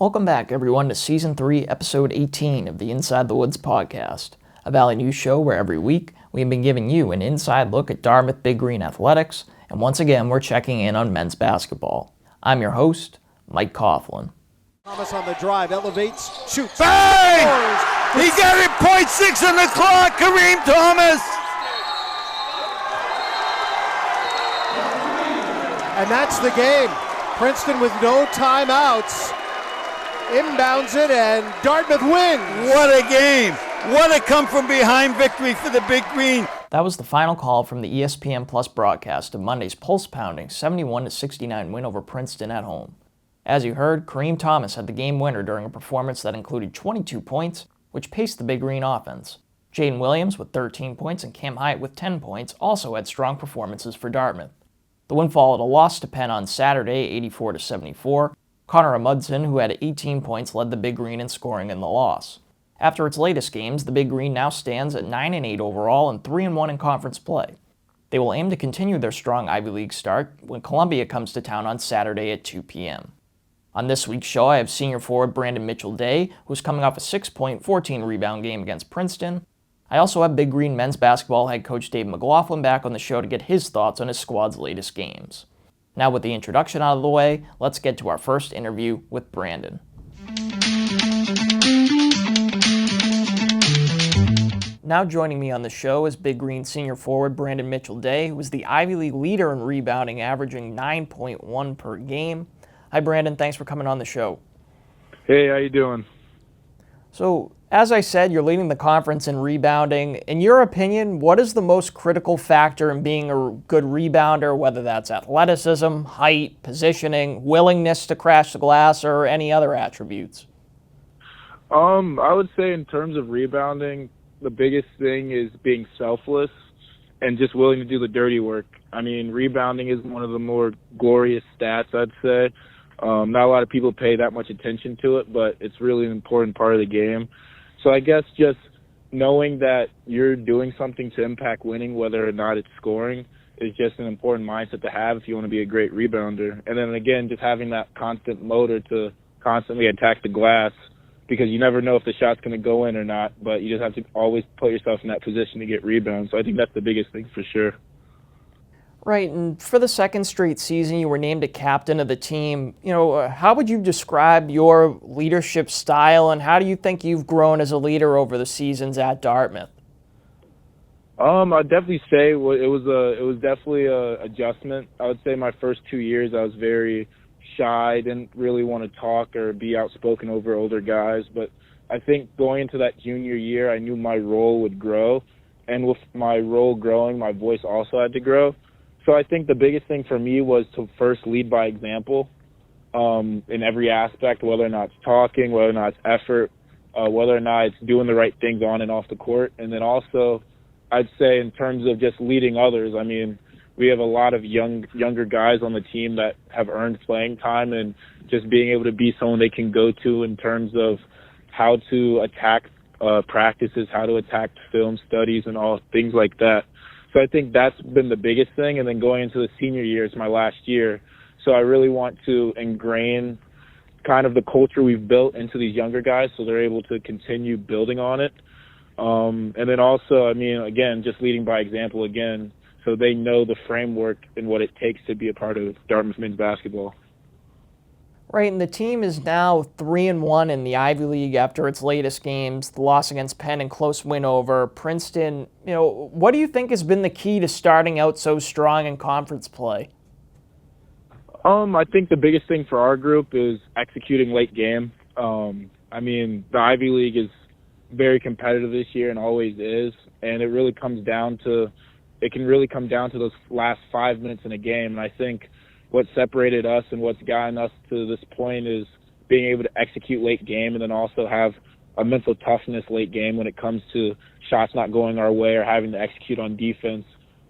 Welcome back, everyone, to Season 3, Episode 18 of the Inside the Woods podcast, a Valley News show where every week we've been giving you an inside look at Dartmouth Big Green athletics, and once again we're checking in on men's basketball. I'm your host, Mike Coughlin. Thomas on the drive, elevates, shoots. Bang! He got it, .6 on the clock, Kareem Thomas! And that's the game. Princeton with no timeouts. Inbounds it, and Dartmouth wins. What a game. What a come-from-behind victory for the Big Green. That was the final call from the ESPN Plus broadcast of Monday's pulse-pounding 71-69 win over Princeton at home. As you heard, Kareem Thomas had the game winner during a performance that included 22 points, which paced the Big Green offense. Jaden Williams with 13 points and Cam Hyatt with 10 points also had strong performances for Dartmouth. The win followed a loss to Penn on Saturday, 84-74. Connor Amundsen, who had 18 points, led the Big Green in scoring in the loss. After its latest games, the Big Green now stands at 9-8 overall and 3-1 in conference play. They will aim to continue their strong Ivy League start when Columbia comes to town on Saturday at 2 p.m. On this week's show, I have senior forward Brandon Mitchell-Day, who's coming off a 6-point, 14-rebound game against Princeton. I also have Big Green men's basketball head coach David McLaughlin back on the show to get his thoughts on his squad's latest games. Now with the introduction out of the way, let's get to our first interview with Brandon. Now joining me on the show is Big Green senior forward Brandon Mitchell-Day, who is the Ivy League leader in rebounding, averaging 9.1 per game. Hi Brandon, thanks for coming on the show. Hey, how you doing? So, as I said, you're leading the conference in rebounding. In your opinion, what is the most critical factor in being a good rebounder, whether that's athleticism, height, positioning, willingness to crash the glass, or any other attributes? I would say in terms of rebounding, the biggest thing is being selfless and just willing to do the dirty work. I mean, rebounding is one of the more glorious stats, I'd say. Not a lot of people pay that much attention to it, but it's really an important part of the game. So I guess just knowing that you're doing something to impact winning, whether or not it's scoring, is just an important mindset to have if you want to be a great rebounder. And then again, just having that constant motor to constantly attack the glass, because you never know if the shot's going to go in or not, but you just have to always put yourself in that position to get rebounds. So I think that's the biggest thing for sure. Right, and for the second straight season, you were named a captain of the team. How would you describe your leadership style, and how do you think you've grown as a leader over the seasons at Dartmouth? I'd definitely say it was definitely a adjustment. I would say my first 2 years I was very shy, didn't really want to talk or be outspoken over older guys. But I think going into that junior year, I knew my role would grow, and with my role growing, my voice also had to grow. So I think the biggest thing for me was to first lead by example in every aspect, whether or not it's talking, whether or not it's effort, whether or not it's doing the right things on and off the court. And then also I'd say in terms of just leading others, I mean, we have a lot of younger guys on the team that have earned playing time, and just being able to be someone they can go to in terms of how to attack practices, how to attack film studies and all things like that. So I think that's been the biggest thing. And then going into the senior year, it's my last year. So I really want to ingrain kind of the culture we've built into these younger guys so they're able to continue building on it. And then also, I mean, again, just leading by example again, so they know the framework and what it takes to be a part of Dartmouth men's basketball. Right, and the team is now 3-1 in the Ivy League after its latest games, the loss against Penn and close win over Princeton. What do you think has been the key to starting out so strong in conference play? I think the biggest thing for our group is executing late game. I mean, the Ivy League is very competitive this year and always is, and it can really come down to those last 5 minutes in a game. And I think what separated us and what's gotten us to this point is being able to execute late game, and then also have a mental toughness late game when it comes to shots not going our way or having to execute on defense.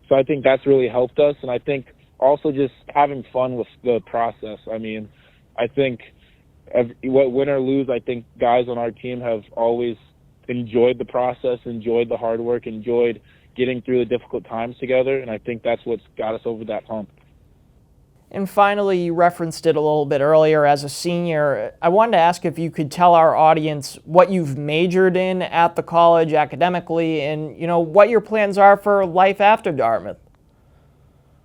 So I think that's really helped us, and I think also just having fun with the process. I mean, I think win or lose, I think guys on our team have always enjoyed the process, enjoyed the hard work, enjoyed getting through the difficult times together, and I think that's what's got us over that hump. And finally, you referenced it a little bit earlier as a senior. I wanted to ask if you could tell our audience what you've majored in at the college academically and, what your plans are for life after Dartmouth.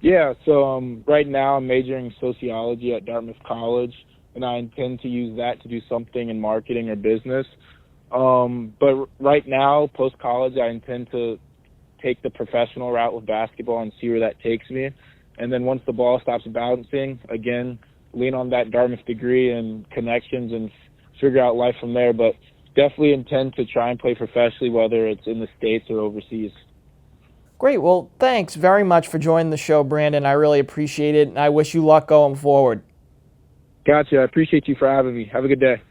Yeah, so right now I'm majoring in sociology at Dartmouth College, and I intend to use that to do something in marketing or business. But right now, post-college, I intend to take the professional route with basketball and see where that takes me. And then once the ball stops bouncing, again, lean on that Dartmouth degree and connections and figure out life from there. But definitely intend to try and play professionally, whether it's in the States or overseas. Great. Well, thanks very much for joining the show, Brandon. I really appreciate it, and I wish you luck going forward. Gotcha. I appreciate you for having me. Have a good day.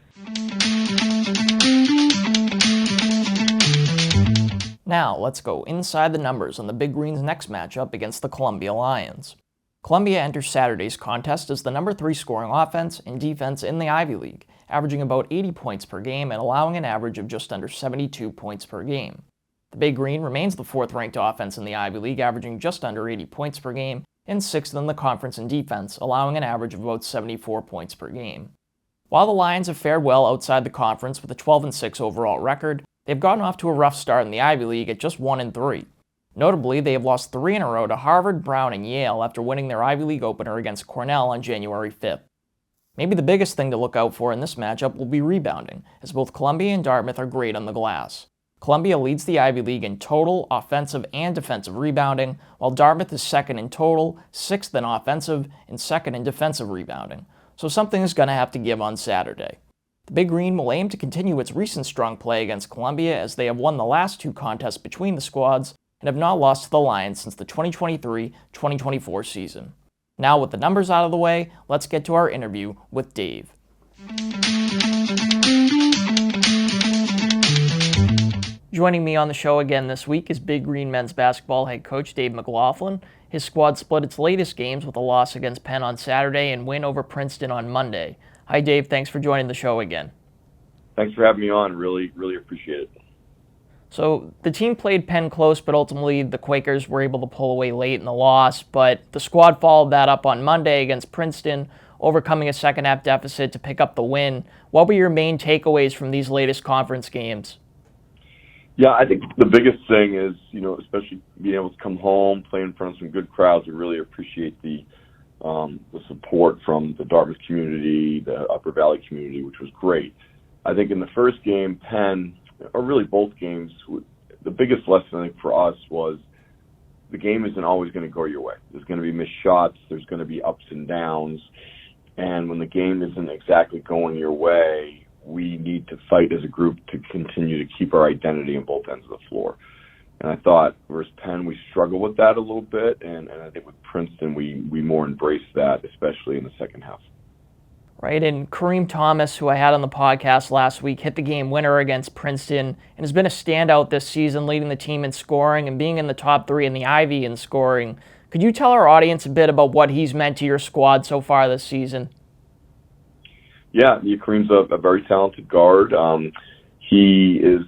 Now, let's go inside the numbers on the Big Green's next matchup against the Columbia Lions. Columbia enters Saturday's contest as the number 3 scoring offense and defense in the Ivy League, averaging about 80 points per game and allowing an average of just under 72 points per game. The Big Green remains the 4th-ranked offense in the Ivy League, averaging just under 80 points per game, and 6th in the conference in defense, allowing an average of about 74 points per game. While the Lions have fared well outside the conference with a 12-6 overall record, they've gotten off to a rough start in the Ivy League at just 1-3. Notably, they have lost 3 in a row to Harvard, Brown, and Yale after winning their Ivy League opener against Cornell on January 5th. Maybe the biggest thing to look out for in this matchup will be rebounding, as both Columbia and Dartmouth are great on the glass. Columbia leads the Ivy League in total, offensive, and defensive rebounding, while Dartmouth is 2nd in total, 6th in offensive, and 2nd in defensive rebounding. So something is going to have to give on Saturday. The Big Green will aim to continue its recent strong play against Columbia as they have won the last 2 contests between the squads and have not lost to the Lions since the 2023-2024 season. Now with the numbers out of the way, let's get to our interview with Dave. Joining me on the show again this week is Big Green men's basketball head coach Dave McLaughlin. His squad split its latest games with a loss against Penn on Saturday and win over Princeton on Monday. Hi Dave, thanks for joining the show again. Thanks for having me on. Really appreciate it. So the team played Penn close, but ultimately the Quakers were able to pull away late in the loss. But the squad followed that up on Monday against Princeton, overcoming a second-half deficit to pick up the win. What were your main takeaways from these latest conference games? Yeah, I think the biggest thing is, especially being able to come home, play in front of some good crowds, and really appreciate the support from the Dartmouth community, the Upper Valley community, which was great. I think in the first game, Penn, or really both games, the biggest lesson I think for us was the game isn't always going to go your way. There's going to be missed shots. There's going to be ups and downs. And when the game isn't exactly going your way, we need to fight as a group to continue to keep our identity on both ends of the floor. And I thought versus Penn, we struggled with that a little bit. And I think with Princeton, we more embraced that, especially in the second half. Right, and Kareem Thomas, who I had on the podcast last week, hit the game winner against Princeton and has been a standout this season, leading the team in scoring and being in the top 3 in the Ivy in scoring. Could you tell our audience a bit about what he's meant to your squad so far this season? Yeah, Kareem's a very talented guard. He is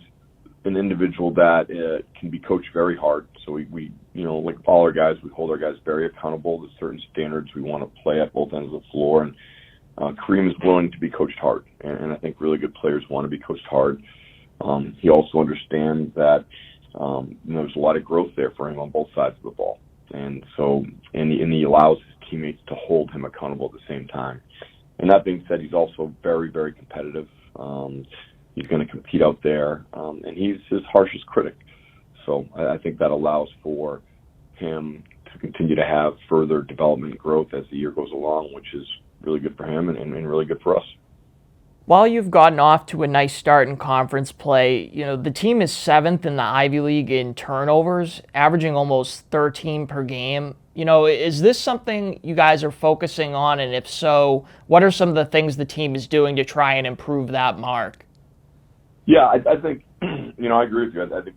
an individual that can be coached very hard. So we like all our guys, we hold our guys very accountable to certain standards we want to play at both ends of the floor. And Kareem is willing to be coached hard, and I think really good players want to be coached hard. He also understands that there's a lot of growth there for him on both sides of the ball, and he allows his teammates to hold him accountable at the same time. And that being said, he's also very, very competitive. He's going to compete out there, and he's his harshest critic. So I think that allows for him to continue to have further development and growth as the year goes along, which is really good for him and really good for us. While you've gotten off to a nice start in conference play, the team is 7th in the Ivy League in turnovers, averaging almost 13 per game. Is this something you guys are focusing on? And if so, what are some of the things the team is doing to try and improve that mark? Yeah, I think, I agree with you. I think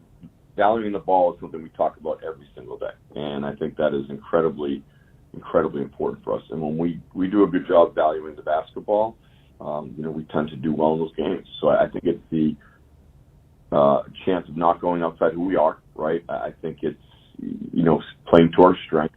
valuing the ball is something we talk about every single day. And I think that is incredibly important for us. And when we do a good job valuing the basketball, we tend to do well in those games. So I think it's the chance of not going outside who we are, right? I think it's, playing to our strength.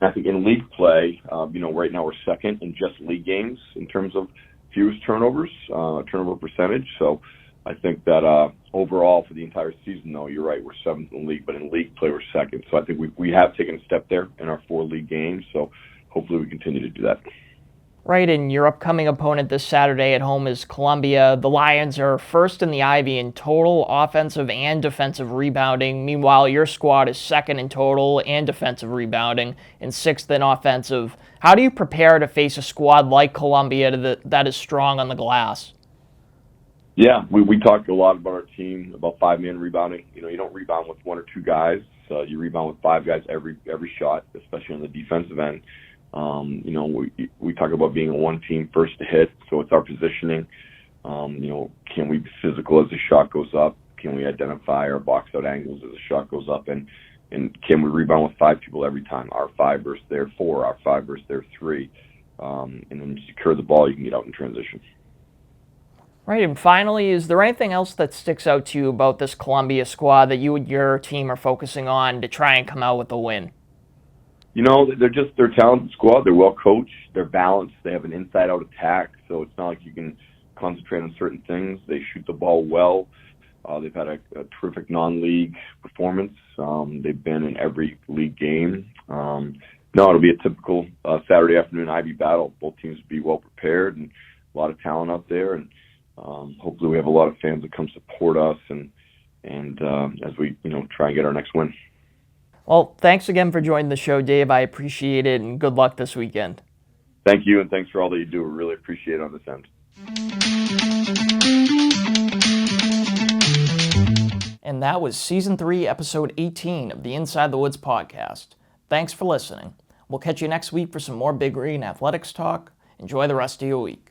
I think in league play, right now we're second in just league games in terms of fewest turnovers, turnover percentage. So I think that overall for the entire season, though, you're right, we're seventh in the league, but in league play we're second. So I think we have taken a step there in our 4 league games. So hopefully we continue to do that. Right, and your upcoming opponent this Saturday at home is Columbia. The Lions are first in the Ivy in total offensive and defensive rebounding. Meanwhile, your squad is second in total and defensive rebounding and sixth in offensive. How do you prepare to face a squad like Columbia that is strong on the glass? Yeah, we talked a lot about our team, about 5-man rebounding. You don't rebound with 1 or 2 guys. You rebound with 5 guys every shot, especially on the defensive end. We talk about being a one team first to hit, so it's our positioning. Can we be physical as the shot goes up? Can we identify our box out angles as the shot goes up? And can we rebound with 5 people every time? Our 5 versus their 4, our 5 versus their 3. And then secure the ball, you can get out in transition. Right, and finally, is there anything else that sticks out to you about this Columbia squad that you and your team are focusing on to try and come out with a win? They're a talented squad. They're well coached. They're balanced. They have an inside-out attack, so it's not like you can concentrate on certain things. They shoot the ball well. They've had a terrific non-league performance. They've been in every league game. It'll be a typical Saturday afternoon Ivy battle. Both teams will be well prepared and a lot of talent out there. And hopefully we have a lot of fans that come support us and as we try and get our next win. Well, thanks again for joining the show, Dave. I appreciate it, and good luck this weekend. Thank you, and thanks for all that you do. We really appreciate it on this end. And that was Season 3, Episode 18 of the Inside the Woods podcast. Thanks for listening. We'll catch you next week for some more Big Green Athletics talk. Enjoy the rest of your week.